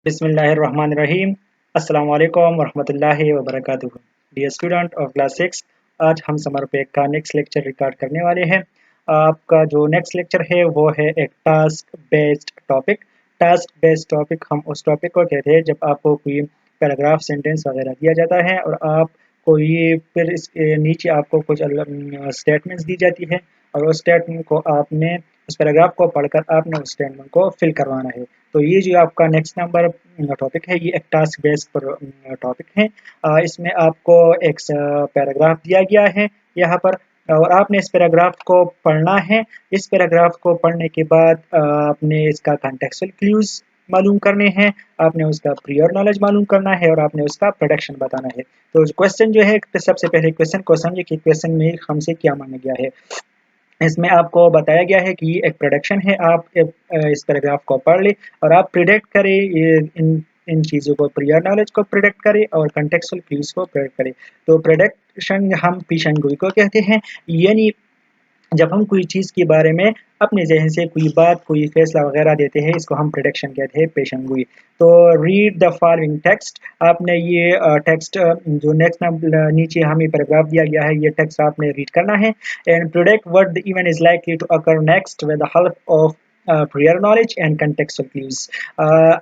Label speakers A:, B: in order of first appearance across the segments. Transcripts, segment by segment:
A: बिस्मिल्लाहिर्रहमानिर्रहीम। अस्सलाम वालेकुम वरहमतुल्लाहि वबरकातुहू। डियर स्टूडेंट ऑफ क्लास 6, आज हम समर पैक का नेक्स्ट लेक्चर रिकॉर्ड करने वाले हैं। आपका जो नेक्स्ट लेक्चर है वो है एक task based topic. Task based topic हम उस टॉपिक को कहते हैं जब आपको कोई पैराग्राफ सेंटेंस वगैरह दिया जाता है और आपको ये फिर इसके नीचे आपको कुछ स्टेटमेंट्स दी जाती है और उस स्टेटमेंट को आपने उस पैराग्राफ को पढ़कर आपने उस स्टेटमेंट को फिल करवाना है। तो ये जो आपका नेक्स्ट नंबर टॉपिक है ये एक टास्क बेस्ड टॉपिक है। इसमें आपको एक पैराग्राफ दिया गया है यहाँ पर और आपने इस पैराग्राफ को पढ़ना है। इस पैराग्राफ को पढ़ने के बाद आपने इसका कॉन्टेक्स्चुअल क्लूज मालूम करने हैं, आपने उसका प्रियर नॉलेज मालूम करना है और आपने उसका प्रोडक्शन बताना है। तो क्वेश्चन जो है सबसे पहले क्वेश्चन को समझे कि क्वेश्चन में हमसे क्या मांगा गया है। इसमें आपको बताया गया है कि एक प्रोडक्शन है, आप इस पैराग्राफ को पढ़ ले और आप प्रिडिक्ट करें ये इन इन चीज़ों को, प्रियर नॉलेज को प्रिडिक्ट करें और कॉन्टेक्सुअल क्लूज को प्रिडिक्ट करें। तो प्रिडिक्शन हम पेशन गोई को कहते हैं, यानी जब हम कोई चीज़ के बारे में अपने ज़हन से कोई बात, कोई फैसला वगैरह देते हैं, इसको हम प्रेडिक्शन कहते हैं, पेशन गोई। तो रीड द फॉलोइंग टेक्स्ट। आपने ये टेक्स्ट जो नेक्स्ट नीचे हमें पैराग्राफ दिया गया है, ये टेक्स्ट आपने रीड करना है and predict what the event is likely to occur next with the help of prior knowledge and contextual clues.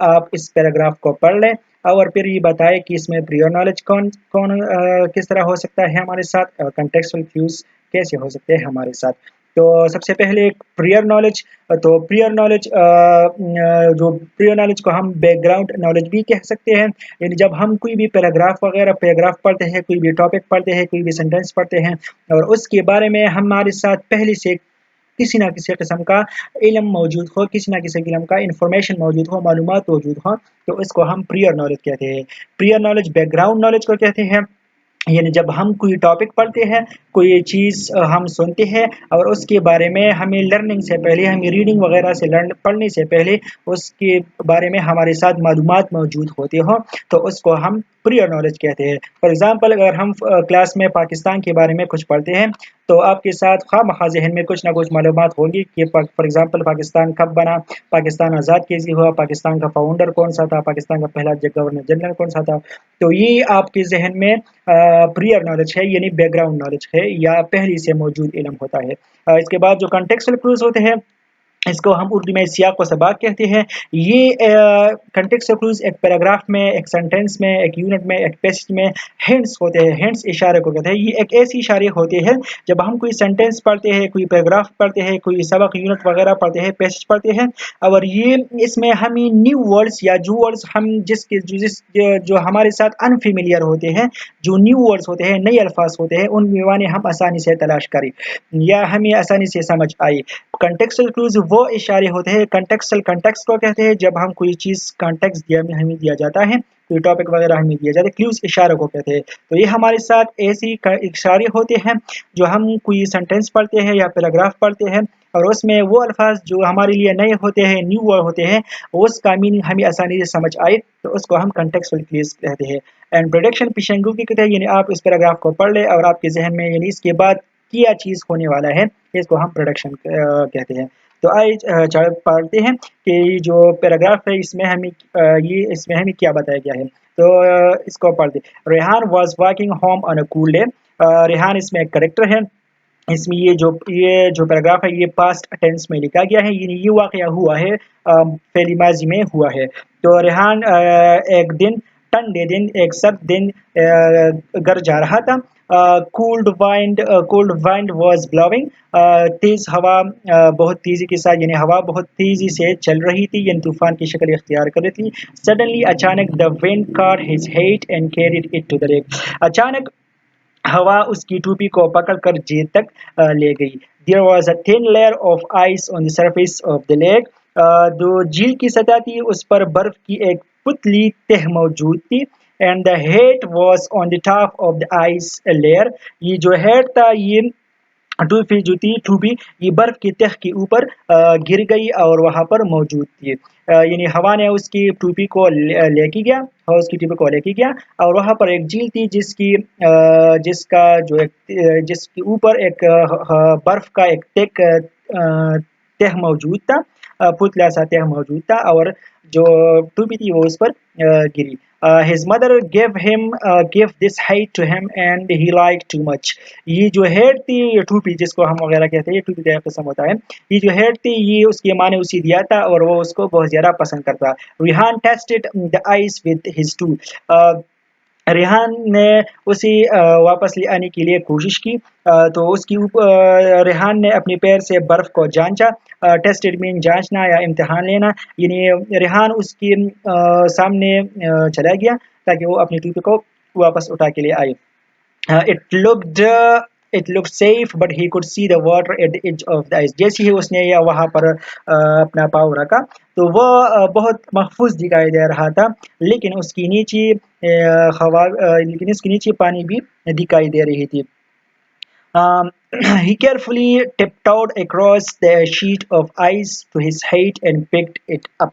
A: आप इस पैराग्राफ को पढ़ लें और फिर ये बताएं कि इसमें प्रियर नॉलेज कौन कौन किस तरह हो सकता है हमारे साथ और कॉन्टेक्स्चुअल क्लूज कैसे हो सकते हैं हमारे साथ। तो सबसे पहले प्रियर नॉलेज। तो प्रियर नॉलेज जो प्रियर नॉलेज को हम बैकग्राउंड नॉलेज भी कह सकते हैं, यानी जब हम कोई भी पैराग्राफ वगैरह पैराग्राफ पढ़ते हैं, कोई भी टॉपिक पढ़ते हैं, कोई भी सेंटेंस पढ़ते हैं और उसके बारे में हमारे साथ पहले से किसी ना किसी किस्म का इल्म मौजूद हो, किसी ना किसी किस्म का इंफॉर्मेशन मौजूद हो, मालूमात मौजूद हो, तो इसको हम प्रियर नॉलेज कहते हैं। प्रियर नॉलेज बैकग्राउंड नॉलेज को कहते हैं, यानी जब हम कोई टॉपिक पढ़ते हैं, कोई चीज़ हम सुनते हैं और उसके बारे में हमें लर्निंग से पहले, हमें रीडिंग वगैरह से पढ़ने से पहले उसके बारे में हमारे साथ मालूमात मौजूद होते हो, तो उसको हम प्रियर नॉलेज कहते हैं। फॉर एग्जांपल अगर हम क्लास में पाकिस्तान के बारे में कुछ पढ़ते हैं तो आपके साथ ख़ामख़ा ज़हन में कुछ ना कुछ मालूमात होगी कि फॉर एग्जांपल पाकिस्तान कब बना, पाकिस्तान आज़ाद कैसे हुआ, पाकिस्तान का फाउंडर कौन सा था, पाकिस्तान का पहला गवर्नर जनरल कौन सा था। तो ये आपके जहन में प्रियर नॉलेज है, यानी बैकग्राउंड नॉलेज है या पहले से मौजूद इल्म होता है। इसके बाद जो कॉन्टेक्स्चुअल क्लूज होते हैं, इसको हम उर्दू में सियाक व सबाक कहते हैं। ये कॉन्टेक्स्ट क्लूज एक पैराग्राफ में, एक सेंटेंस में, एक यूनिट में, एक पैसेज में हिंट्स होते हैं, हिंट्स इशारे को कहते हैं। ये एक ऐसी इशारे होते हैं जब हम कोई सेंटेंस पढ़ते हैं, कोई पैराग्राफ पढ़ते हैं, कोई सबक यूनिट वगैरह पढ़ते हैं, पैसेज पढ़ते हैं और ये इसमें हमें न्यू वर्ड्स या जो वर्ड्स हम जिसके जो जिस जो हमारे साथ अनफेमिलियर होते हैं, जो न्यू वर्ड्स होते हैं, नए अल्फाज होते हैं, उन माने हम आसानी से तलाश करें या हमें आसानी से समझ आए। कॉन्टेक्स्चुअल क्लूज वो इशारे होते हैं, कॉन्टेक्स्चुअल कॉन्टेक्स्ट को कहते हैं जब हम कोई चीज़ कॉन्टेक्स्ट हमें दिया जाता है, कोई टॉपिक वगैरह हमें दिया जाता है, क्लूज इशारों को कहते हैं। तो ये हमारे साथ ऐसी इशारे होते हैं जो हम कोई सेंटेंस पढ़ते हैं या पैराग्राफ पढ़ते हैं और उसमें वो अल्फाज जो हमारे लिए नए होते हैं, न्यू वर्ड होते हैं, उसका मीनिंग हमें आसानी से समझ आए, तो उसको हम कॉन्टेक्स्चुअल क्लूज कहते हैं। एंड प्रेडिक्शन पिशंगू की कहते हैं, यानी आप इस पैराग्राफ को पढ़ ले और आपके जहन में यानी इसके बाद क्या चीज़ होने वाला है, इसको हम प्रोडक्शन कहते हैं। तो आइए पढ़ते हैं कि जो पैराग्राफ है इसमें हमें क्या बताया गया है। तो इसको पढ़ते। Rehan was walking home on a cool day. Rehan इसमें एक करेक्टर है। इसमें ये जो पैराग्राफ है ये पास्ट टेंस में लिखा गया है, ये वाकया हुआ है, फेली माजी में हुआ है। तो रेहान एक दिन, ठंडे दिन, एक सर्द दिन घर जा रहा था। Cold wind was blowing. तेज हवा बहुत तेजी के साथ, यानी हवा बहुत तेजी से चल रही थी, यानी तूफान की शक्ल इख्तियार कर रही थी। सडनली अचानक the wind caught his hat and carried it to the lake। अचानक हवा उसकी टोपी को पकड़कर जेल तक ले गई। There was a thin layer of ice on the surface of the lake। जो झील की सतह थी उस पर बर्फ की एक पुतली तह मौजूद थी। And the head was on the top of the ice layer। ये जो हेड था, ये टूफी जो थी टूबी, ये बर्फ की तह के ऊपर गिर गई और वहां पर मौजूद थी। यानी हवा ने उसकी टोपी को लेके गया, और उसकी टोपी को लेके गया और वहां पर एक झील थी जिसका जो एक जिसके ऊपर एक बर्फ का एक तह मौजूद था, पुतला सा तह मौजूद था और जो टूपी थी वो उस पर गिरी। His mother gave this height to him and he liked too much। ये जो हेड थी, ये टूपी जिसको हम वगैरह कहते हैं, ये टूपी का एक किस्म होता है। ये जो हेड थी ये उसकी माँ ने उसे दिया था और वो उसको बहुत ज्यादा पसंद करता। Rihan tested the ice with his tool. Rehan ने उसे वापस ले आने के लिए कोशिश की। तो उसकी रेहान ने अपने पैर से बर्फ को जांचा। टेस्टेड मीन जांचना या इम्तिहान लेना, यानी रेहान उसके सामने चला गया ताकि वो अपनी टूपी को वापस उठा के ले आए। It looked safe but he could see the water at the edge of the ice। जैसे ही उसने या वहाँ पर अपना पाँव रखा तो वह बहुत महफूज दिखाई दे रहा था, लेकिन उसकी नीचे लेकिन उसके नीचे पानी भी दिखाई दे रही थी। He carefully tiptoed across the sheet of ice to his height and picked it up।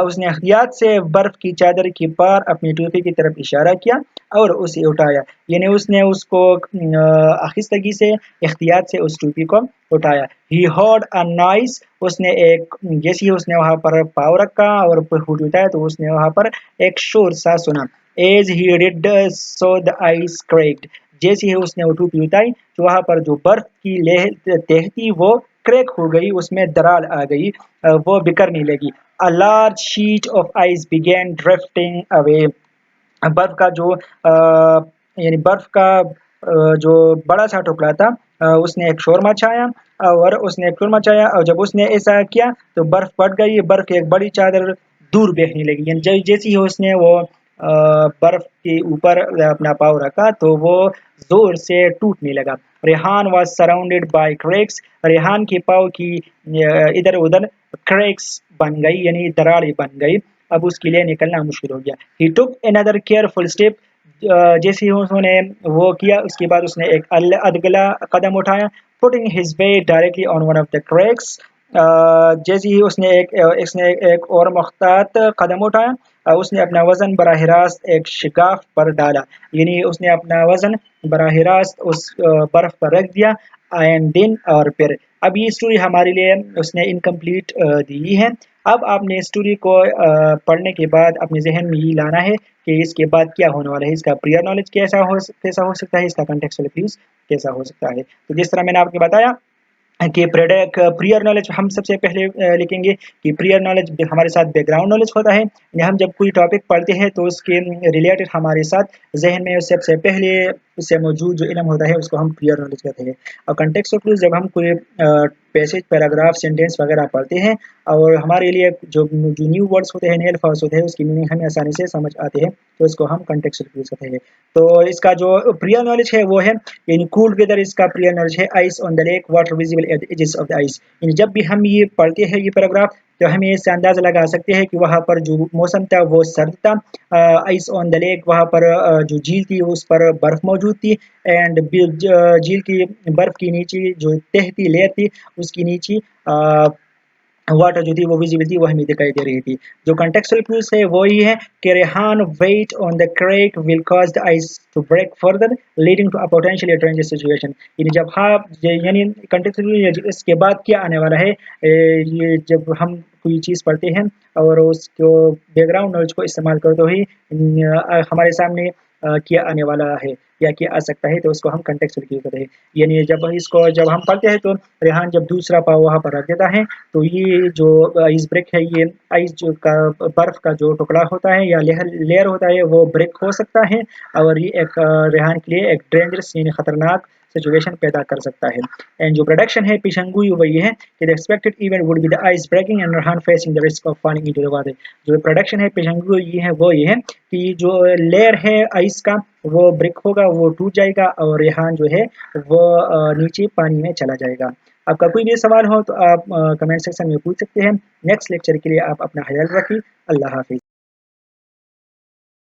A: उसने एहतियात से बर्फ की चादर के पार अपनी टोपी की तरफ इशारा किया और उसे उठाया, यानी उसने उसको आहिस्तगी से एहतियात से उस टोपी को उठाया। He heard a noise। उसने एक जैसे ही उसने वहाँ पर पाँव रखा और हुड उठाया तो उसने वहाँ पर एक शोर सा सुना। As he did so the ice cracked। जैसे ही उसने वो टोपी उठाई तो वहाँ पर जो बर्फ की तह थी वो क्रैक हो गई, उसमें दरार आ गई, वो बिखरने लगी। A large sheet of ice began drifting away। बर्फ का जो यानी बर्फ का जो बड़ा सा टुकड़ा था उसने एक शोर मचाया और जब उसने ऐसा किया तो बर्फ फट गई। बर्फ की एक बड़ी चादर दूर बहने लगी, यानी जैसे ही उसने वो बर्फ के ऊपर अपना पाँव रखा तो वो जोर से टूटने लगा। Rehan was surrounded by cracks। Rehan के पाँव की इधर उधर क्रैक्स बन गई, यानी दरारें बन गई। अब उसके लिए निकलना मुश्किल हो गया। He took another careful step। जैसे ही उसने वो किया उसके बाद उसने एक अगला कदम उठाया। Putting his weight directly on one of the cracks। जैसे ही उसने एक और मुख्तात कदम उठाया, उसने अपना वजन बराह रास्त एक शिकाफ पर डाला, यानी उसने अपना वजन बराह रास्त उस बर्फ पर रख दिया। एंड देन और फिर अब ये स्टोरी हमारे लिए उसने इनकम्प्लीट दी है। अब आपने स्टोरी को पढ़ने के बाद अपने जहन में ये लाना है कि इसके बाद क्या होने वाला है, इसका प्रियर नॉलेज कैसा हो सकता है, इसका कॉन्टेक्सुअल क्लूज कैसा हो सकता है। तो जिस तरह मैंने आपको बताया कि प्रियर नॉलेज हम सबसे पहले लिखेंगे कि प्रियर नॉलेज हमारे साथ बैकग्राउंड नॉलेज होता है। हम जब कोई टॉपिक पढ़ते हैं तो उसके रिलेटेड हमारे साथ जहन में सबसे पहले उससे मौजूद जो इल्म होता है उसको हम प्रियर नॉलेज कहते हैं। और कॉन्टेक्स्ट ऑफ क्लूज जब हम कोई पैसेज, पैराग्राफ, सेंटेंस वगैरह पढ़ते हैं और हमारे लिए जो न्यू वर्ड्स होते हैं, नए अल्फाज होते हैं, उसकी मीनिंग हमें आसानी से समझ आते हैं तो इसको हम कॉन्टेक्स्ट ऑफ क्लूज कहते हैं। तो इसका जो प्रियर नॉलेज है वो है यानी कूल्ड वेदर, इसका प्रियर नॉलेज है ice on the lake, water visible at the edges of the ice. यानी जब भी हम ये पढ़ते हैं ये पैराग्राफ तो हमें इससे अंदाजा लगा सकते हैं कि वहाँ पर जो मौसम था वो सर्द था। आइस ऑन द लेक, वहाँ पर जो झील थी उस पर बर्फ मौजूद थी। एंड झील की बर्फ की नीचे जो तह थी, लेयर थी, उसकी नीचे वाटर जो थी वो विजिबल थी, वो हमें दिखाई दे रही थी। जो कॉन्टेक्सुअल क्लूज है वो ये है कि Rehan weight on the crack will cause the ice to break further leading to a potentially dangerous situation. यानी कॉन्टेक्सुअल इसके बाद क्या आने वाला है, ये जब हम कोई चीज़ पढ़ते हैं और उसको बैकग्राउंड नॉलेज को इस्तेमाल करते हुए हमारे सामने क्या आने वाला है या क्या आ सकता है तो उसको हम कॉन्टेक्सुअल क्लू कहते हैं। यानी जब हम पढ़ते हैं तो रेहान जब दूसरा पाँव वहाँ पर रख देता है तो ये जो आइस ब्रेक है, ये आइस जो का बर्फ का जो टुकड़ा होता है या लेयर होता है वो ब्रेक हो सकता है और ये एक रेहान के लिए एक डेंजरस यानी खतरनाक सिचुएशन पैदा कर सकता है। एंड जो प्रोडक्शन है पेशेंगोई वो ये है कि the expected event would be the ice breaking and Rehan facing the risk of falling into the water. जो प्रोडक्शन है पेशेंगोई वो ये है कि जो लेयर है आइस का वो ब्रेक होगा, वो टूट जाएगा और रेहान जो है वो नीचे पानी में चला जाएगा। आपका कोई भी सवाल हो तो आप कमेंट सेक्शन में पूछ सकते हैं। नेक्स्ट लेक्चर के लिए आप अपना ख्याल रखिए। अल्लाह हाफिज़।